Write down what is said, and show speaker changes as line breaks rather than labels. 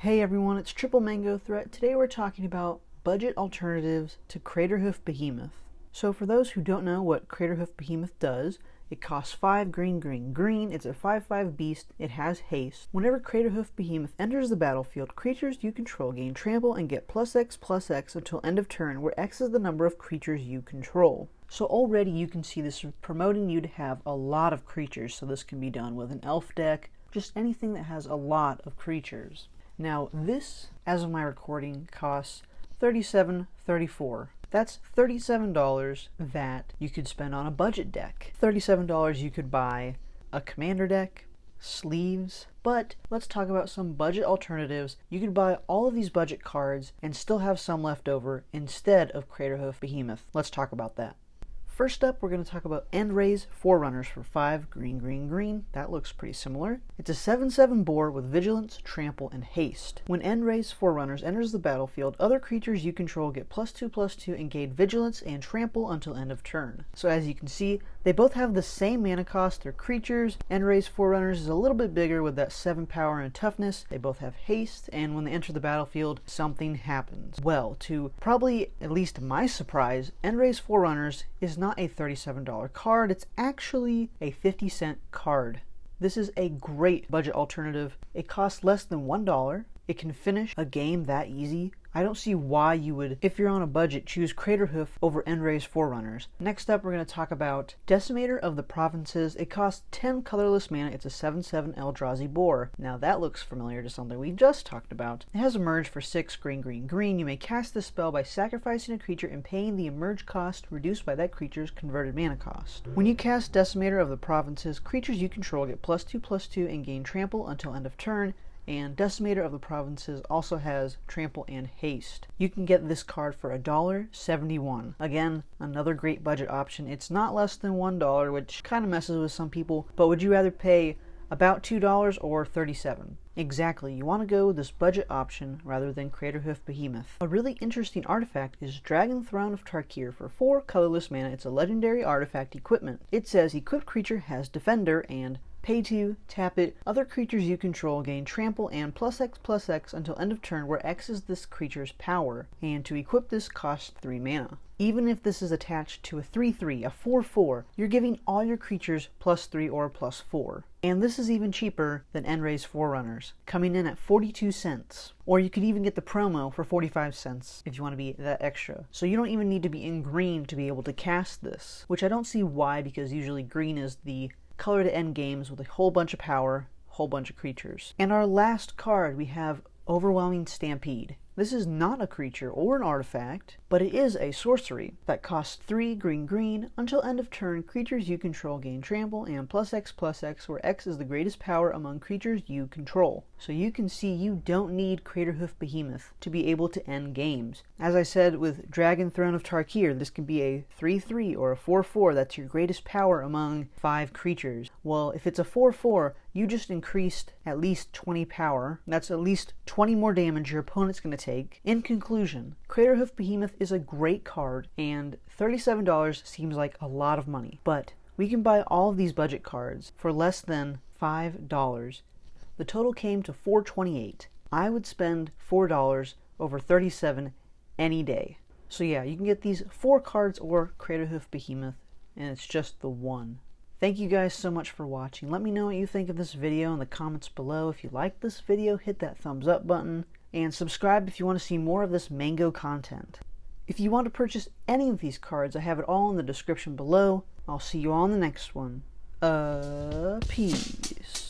Hey everyone, it's triplemangothreat. Today we're talking about budget alternatives to Craterhoof Behemoth. So for those who don't know what Craterhoof Behemoth does, it costs 5 green. It's a 5/5 beast. It has haste. Whenever Craterhoof Behemoth enters the battlefield, creatures you control gain trample and get +X/+X until end of turn, where X is the number of creatures you control. So already you can see this is promoting you to have a lot of creatures, so this can be done with an elf deck, just anything that has a lot of creatures. Now this, as of my recording, costs $37.34. That's $37 that you could spend on a budget deck. $37 you could buy a commander deck, sleeves, but let's talk about some budget alternatives. You could buy all of these budget cards and still have some left over instead of Craterhoof Behemoth. Let's talk about that. First up, we're going to talk about End-Raze Forerunners for 5 green. That looks pretty similar. It's a 7/7 boar with Vigilance, Trample, and Haste. When End-Raze Forerunners enters the battlefield, other creatures you control get +2/+2 and gain Vigilance and Trample until end of turn. So as you can see, they both have the same mana cost. They're creatures. End-Raze Forerunners is a little bit bigger with that 7 power and toughness. They both have haste, and when they enter the battlefield, something happens. Well, to probably at least my surprise, End-Raze Forerunners is not a $37 card, it's actually a 50-cent card. This is a great budget alternative. It costs less than $1. It can finish a game that easy. I don't see why you would, if you're on a budget, choose Craterhoof over End-Raze Forerunners. Next up, we're going to talk about Decimator of the Provinces. It costs 10 colorless mana. It's a 7/7 Eldrazi boar. Now that looks familiar to something we just talked about. It has Emerge for 6 green. You may cast this spell by sacrificing a creature and paying the Emerge cost reduced by that creature's converted mana cost. When you cast Decimator of the Provinces, creatures you control get +2/+2 and gain Trample until end of turn. And Decimator of the Provinces also has Trample and Haste. You can get this card for $1.71. Again, another great budget option. It's not less than $1, which kind of messes with some people, but would you rather pay about $2 or $37? Exactly, you want to go with this budget option rather than Craterhoof Behemoth. A really interesting artifact is Dragon Throne of Tarkir for 4 colorless mana. It's a legendary artifact equipment. It says equipped creature has Defender and pay 2, tap it. Other creatures you control gain Trample and +X/+X until end of turn, where X is this creature's power, and to equip this costs 3 mana. Even if this is attached to a 3/3, a 4/4, you're giving all your creatures +3 or +4. And this is even cheaper than End-Raze Forerunners, coming in at 42 cents. Or you could even get the promo for 45 cents if you want to be that extra. So you don't even need to be in green to be able to cast this, which I don't see why, because usually green is the color to end games with a whole bunch of power, whole bunch of creatures. And our last card, we have Overwhelming Stampede. This is not a creature or an artifact, but it is a sorcery that costs 3 green. Until end of turn, creatures you control gain Trample and +X/+X, where X is the greatest power among creatures you control. So you can see you don't need Craterhoof Behemoth to be able to end games. As I said with Dragon Throne of Tarkir, this can be a 3/3 or a 4/4. That's your greatest power among 5 creatures. Well, if it's a 4/4, you just increased at least 20 power. That's at least 20 more damage your opponent's going to take. In conclusion, Craterhoof Behemoth is a great card, and $37 seems like a lot of money, but we can buy all of these budget cards for less than $5. The total came to $4.28. I would spend $4 over $37 any day. So yeah, you can get these 4 cards or Craterhoof Behemoth, and it's just the one. Thank you guys so much for watching. Let me know what you think of this video in the comments below. If you liked this video, hit that thumbs up button, and subscribe if you want to see more of this mango content. If you want to purchase any of these cards, I have it all in the description below. I'll see you all in the next one. Peace.